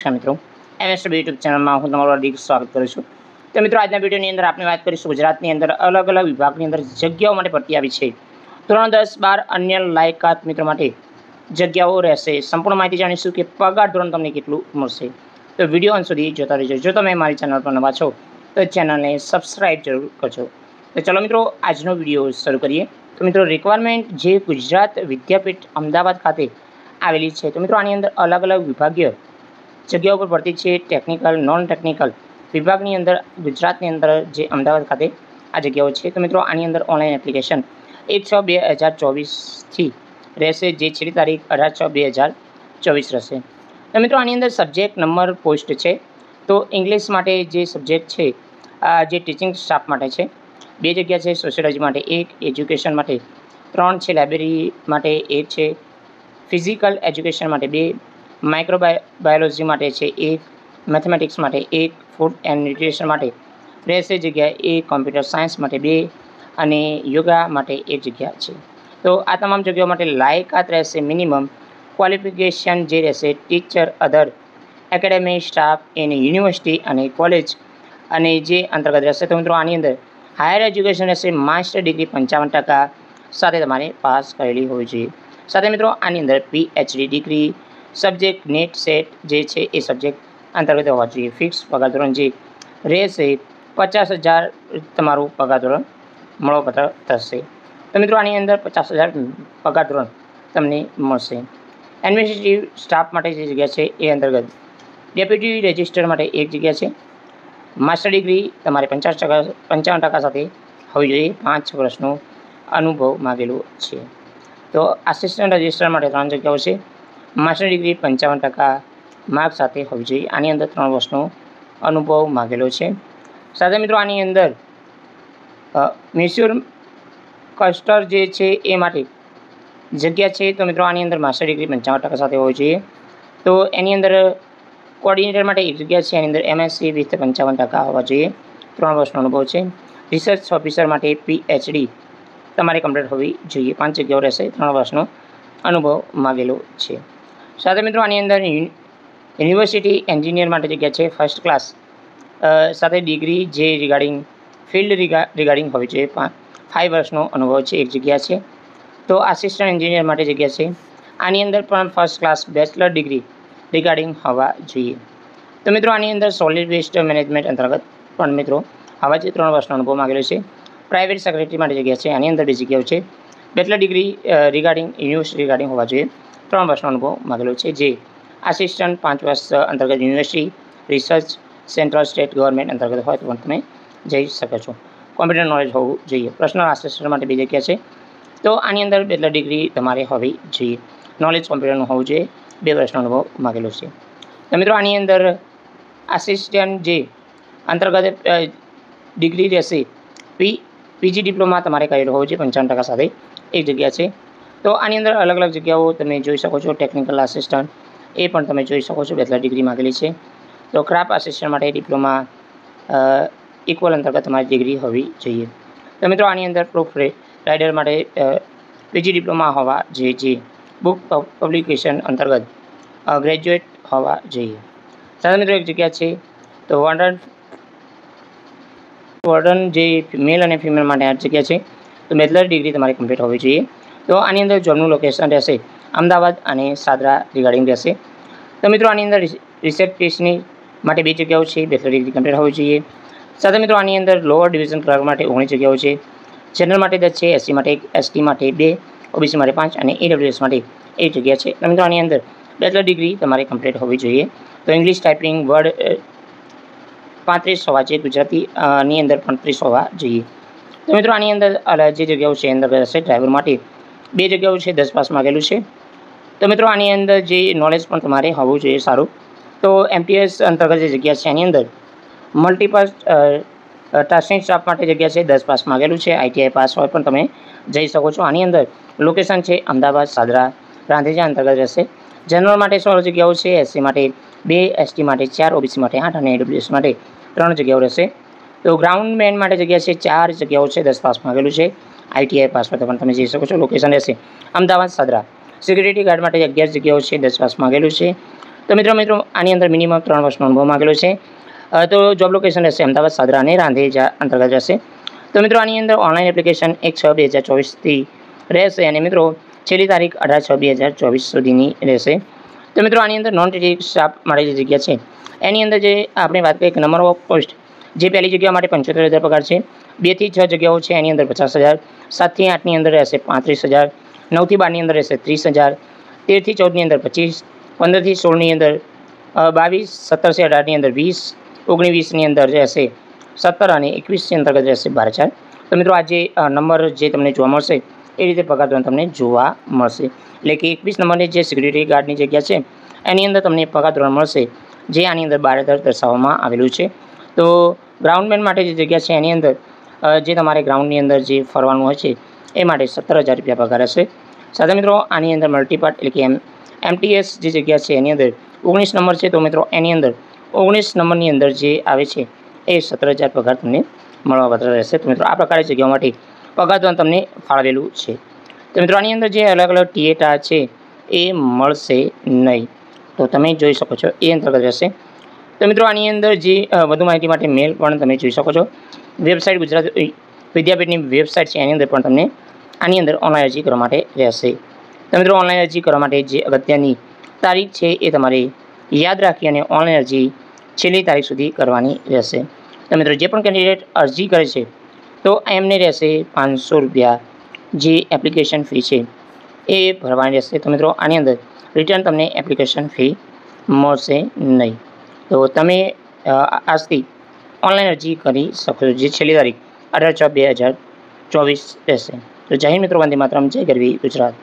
નમસ્કાર મિત્રો, MSB YouTube ચેનલમાં હું તમારું હાર્દિક સ્વાગત કરું છું. તો મિત્રો, આજના વિડીયોની અંદર આપણે વાત કરીશું ગુજરાતની અંદર અલગ અલગ વિભાગની અંદર જગ્યાઓ માટે ભરતી આવી છે. ધોરણ 10, 12 અન્ય લાયકાત મિત્રો માટે જગ્યાઓ રહેશે. સંપૂર્ણ માહિતી જાણીશું કે પગાર ધોરણ તમને કેટલું મળશે. તો વિડીયો અંત સુધી જોતા રહેજો. જો તમે મારી ચેનલ પર નવા છો તો ચેનલને સબસ્ક્રાઈબ જરૂર કરજો. તો ચલો મિત્રો, આજનો વિડીયો શરૂ કરીએ. તો મિત્રો, રિક્વાયરમેન્ટ જે ગુજરાત વિદ્યાપીઠ અમદાવાદ ખાતે આવેલી છે. તો મિત્રો, આની અંદર અલગ અલગ વિભાગીય જગ્યાઓ પર ભરતી છે. ટેકનિકલ, નોન ટેકનિકલ વિભાગની અંદર ગુજરાતની અંદર જે અમદાવાદ ખાતે આ જગ્યાઓ છે. તો મિત્રો, આની અંદર ઓનલાઈન એપ્લિકેશન 1/6/2024થી રહેશે, જે છેલ્લી તારીખ 18/6/2024 રહેશે. તો મિત્રો, આની અંદર સબ્જેક્ટ નંબર પોસ્ટ છે. તો ઇંગ્લિશ માટે જે સબ્જેક્ટ છે, જે ટીચિંગ સ્ટાફ માટે છે 2 જગ્યા છે. સોશિયોલોજી માટે 1, એજ્યુકેશન માટે 3 છે, લાઇબ્રેરી માટે 1 છે, ફિઝિકલ એજ્યુકેશન માટે 2, માઇક્રોબાયોલોજી માટે છે 1, મેથેમેટિક્સ માટે 1, ફૂડ એન્ડ ન્યુટ્રિશન માટે રહેશે જગ્યા 1, કોમ્પ્યુટર સાયન્સ માટે 2 અને યોગા માટે 1 જગ્યા છે. તો આ તમામ જગ્યાઓ માટે લાયકાત રહેશે મિનિમમ ક્વોલિફિકેશન જે રહેશે teacher, other academy staff in university અને કોલેજ અને જે અંતર્ગત રહેશે. તો મિત્રો, આની અંદર હાયર એજ્યુકેશન રહેશે માસ્ટર ડિગ્રી 55% સાથે તમારે પાસ કરેલી હોવી જોઈએ. સાથે મિત્રો, આની અંદર PhD degree subject net set જે છે એ સબ્જેક્ટ અંતર્ગત હોવા જોઈએ. ફિક્સ પગાર ધોરણ જે રહેશે 50,000 તમારું પગાર ધોરણ મળવાપત્ર થશે. તો મિત્રો, આની અંદર 50,000 પગાર ધોરણ તમને મળશે. એડમિનિસ્ટ્રેટિવ સ્ટાફ માટે જે જગ્યા છે એ અંતર્ગત ડેપ્યુટી રજિસ્ટર માટે 1 જગ્યા છે. માસ્ટર ડિગ્રી તમારે 55% સાથે હોવી જોઈએ. 5 વર્ષનો અનુભવ માગેલો છે. તો આસિસ્ટન્ટ રજિસ્ટર માટે 3 જગ્યાઓ છે. માસ્ટર ડિગ્રી 55% માર્ક સાથે હોવી જોઈએ. આની અંદર 3 વર્ષનો અનુભવ માગેલો છે. સાથે મિત્રો, આની અંદર મ્યુચ્યુઅલ કસ્ટર જે છે એ માટે જગ્યા છે. તો મિત્રો, આની અંદર માસ્ટર ડિગ્રી 55% સાથે હોવી જોઈએ. તો એની અંદર કોઓર્ડિનેટર માટે 1 જગ્યા છે. એની અંદર MSc વિથ 55% હોવા જોઈએ. 3 વર્ષનો અનુભવ છે. રિસર્ચ ઓફિસર માટે PhD તમારે કમ્પ્લીટ હોવી જોઈએ. 5 જગ્યાઓ રહેશે. 3 વર્ષનો અનુભવ માગેલો છે. સાથે મિત્રો, આની અંદર યુનિવર્સિટી એન્જિનિયર માટે જગ્યા છે ફર્સ્ટ ક્લાસ સાથે ડિગ્રી જે રિગાર્ડિંગ ફિલ્ડ રિગાર્ડિંગ હોવી જોઈએ. 5 વર્ષનો અનુભવ છે. 1 જગ્યા છે. તો આસિસ્ટન્ટ એન્જિનિયર માટે જગ્યા છે. આની અંદર પણ first class bachelor degree regarding હોવા જોઈએ. તો મિત્રો, આની અંદર સોલિડ વેસ્ટ મેનેજમેન્ટ અંતર્ગત પણ મિત્રો આવા જે 3 વર્ષનો અનુભવ માગેલો છે. પ્રાઇવેટ સેક્રેટરી માટે જગ્યા છે. આની અંદર 2 જગ્યાઓ છે. Bachelor degree regarding university regarding હોવા જોઈએ. 3 વર્ષનો અનુભવ માગેલો છે. જે આસિસ્ટન્ટ 5 વર્ષ અંતર્ગત university research central state government અંતર્ગત હોય તો પણ તમે જઈ શકો છો. કોમ્પ્યુટર નોલેજ હોવું જોઈએ. પર્સનલ આસિસ્ટન્ટ માટે 2 જગ્યા છે. તો આની અંદર બેચલર ડિગ્રી તમારે હોવી જોઈએ. નોલેજ કોમ્પ્યુટરનું હોવું જોઈએ. 2 વર્ષનો અનુભવ માગેલો છે. તો મિત્રો, આની અંદર આસિસ્ટન્ટ જે અંતર્ગત ડિગ્રી રહેશે PG ડિપ્લોમા તમારે કરેલો હોવો જોઈએ. 55% સાથે 1 જગ્યા છે. તો આની અંદર અલગ અલગ જગ્યાઓ તમે જોઈ શકો છો. ટેકનિકલ આસિસ્ટન્ટ એ પણ તમે જોઈ શકો છો. બેચલર ડિગ્રી માગેલી છે. તો ક્રાફ્ટ આસિસ્ટન્ટ માટે ડિપ્લોમા ઇક્વલ અંતર્ગત તમારી ડિગ્રી હોવી જોઈએ. તો મિત્રો, આની અંદર પ્રૂફ રાઇટર માટે PG ડિપ્લોમા હોવા જોઈએ. જે બુક પબ્લિકેશન અંતર્ગત ગ્રેજ્યુએટ હોવા જોઈએ. સાથે મિત્રો, 1 જગ્યા છે. તો વોર્ડન જે મેલ અને ફિમેલ માટે 8 જગ્યા છે. તો બેચલર ડિગ્રી તમારે કમ્પ્લીટ હોવી જોઈએ. તો આની અંદર જોબનું લોકેશન રહેશે અમદાવાદ અને સાદરા રિગાર્ડિંગ રહેશે. તો મિત્રો, આની અંદર રિસેપ્શનિસ્ટની માટે 2 જગ્યાઓ છે. બેચલર ડિગ્રી કમ્પ્લીટ હોવી જોઈએ. સાથે મિત્રો, આની અંદર લોઅર ડિવિઝન ક્લર્ક માટે 19 જગ્યાઓ છે. જનરલ માટે 10 છે. SC માટે 1, ST માટે 2, OBC માટે 5 અને AWS માટે 1 જગ્યા છે. તો મિત્રો, આની અંદર બેચલર ડિગ્રી તમારે કમ્પ્લીટ હોવી જોઈએ. તો ઇંગ્લિશ ટાઈપિંગ વર્ડ 35 હોવા જોઈએ. ગુજરાતીની અંદર 35 હોવા જોઈએ. તો મિત્રો, આની અંદર જે જગ્યાઓ છે અંદર રહેશે ડ્રાઈવર માટે 2 જગ્યાઓ છે. 10 પાસ માગેલું છે. તો મિત્રો, આની અંદર જે નોલેજ પણ તમારે હોવું જોઈએ સારું. તો MTS અંતર્ગત જે જગ્યા છે એની અંદર મલ્ટીપલ ટાસ્કિંગ સ્ટાફ માટે જગ્યા છે. 10 પાસ માગેલું છે. ITI પાસ હોય પણ તમે જઈ શકો છો. આની અંદર લોકેશન છે અમદાવાદ, સાદરા, રાંધેજા અંતર્ગત રહેશે. જનરલ માટે 16 જગ્યાઓ છે. SC માટે 2, ST માટે 4, OBC માટે 8 અને AWS માટે 3 જગ્યાઓ રહેશે. તો ગ્રાઉન્ડ મેન માટે જગ્યા છે 4 જગ્યાઓ છે. 10 પાસ માગેલું છે. ITI પાસ હોય તો પણ તમે જઈ શકો છો. લોકેશન રહેશે અમદાવાદ, સાદરા. સિક્યુરિટી ગાર્ડ માટે 11 જગ્યાઓ છે. 10 પાસ માગેલું છે. તો મિત્રો આની અંદર મિનિમમ 3 વર્ષનો અનુભવ માંગેલો છે. તો જોબ લોકેશન રહેશે અમદાવાદ, સાદરા અને રાંદેજા અંતર્ગત રહેશે. તો મિત્રો આની અંદર ઓનલાઈન એપ્લિકેશન 1/6/2024થી રહેશે અને મિત્રો છેલ્લી તારીખ 18/6/2024 સુધીની રહેશે. તો મિત્રો આની અંદર નોન ટીચિંગ સ્ટાફ માટે જે જગ્યા છે એની અંદર જે આપણે વાત કરીએ કે નંબર ઓફ પોસ્ટ જે પહેલી જગ્યા માટે 75,000 પગાર છે, 2 થી 6 જગ્યાઓ છે એની અંદર 50,000, 7 થી 8ની અંદર રહેશે 35,000, 9 થી 12ની અંદર રહેશે 30,000, 13 થી 14ની અંદર 25, 15 થી 16ની અંદર 22, 17 થી 18ની અંદર 20, 19-20ની અંદર રહેશે 17 અને 21ની અંતર્ગત રહેશે 12,000. તો મિત્રો આ જે નંબર જે તમને જોવા મળશે એ રીતે પગાર ધોરણ તમને જોવા મળશે. એટલે કે 21 નંબરની જે સિક્યુરિટી ગાર્ડની જગ્યા છે એની અંદર તમને પગાર ધોરણ મળશે જે આની અંદર 12,000 દર્શાવવામાં આવેલું છે. તો ગ્રાઉન્ડમેન માટે જે જગ્યા છે એની અંદર જે તમારે ગ્રાઉન્ડની અંદર જે ફરવાનું હોય છે એ માટે 17,000 રૂપિયા પગાર હશે. સાથે મિત્રો આની અંદર મલ્ટીપાર્ટ એટલે કે MTS જે જગ્યા છે એની અંદર 19 નંબર છે. તો મિત્રો એની અંદર 19 નંબરની અંદર જે આવે છે એ 17,000 પગાર તમને મળવાપાત્ર રહેશે. તો મિત્રો આ પ્રકારે જગ્યાઓ માટે પગાર ધોરણ તમને ફાળવેલું છે. તો મિત્રો આની અંદર જે અલગ અલગ ટિએટા છે એ મળશે નહીં. તો તમે જોઈ શકો છો એ અંતર્ગત રહેશે. તો મિત્રો આની અંદર જે વધુ માહિતી માટે મેલ પણ તમે જોઈ શકો છો. વેબસાઇટ ગુજરાત વિદ્યાપીઠની વેબસાઇટ છે એની અંદર પણ તમને આની અંદર ઓનલાઈન અરજી કરવા માટે રહેશે. તો મિત્રો ઓનલાઈન અરજી કરવા માટે જે અગત્યની તારીખ છે એ તમારે યાદ રાખી અને ઓનલાઈન અરજી છેલ્લી તારીખ સુધી કરવાની રહેશે. તો મિત્રો જે પણ કેન્ડિડેટ અરજી કરે છે તો એમને રહેશે 500 રૂપિયા જે એપ્લિકેશન ફી છે એ ભરવાની રહેશે. તો મિત્રો આની અંદર રિટર્ન તમને એપ્લિકેશન ફી મળશે નહીં. તો તમે આજથી ઓનલાઈન અરજી કરી શકો છો જે છેલ્લી તારીખ 18/6/2024 રહેશે. તો જય હિન્દ મિત્રો, વંદે માતરમ, જય ગરવી ગુજરાત.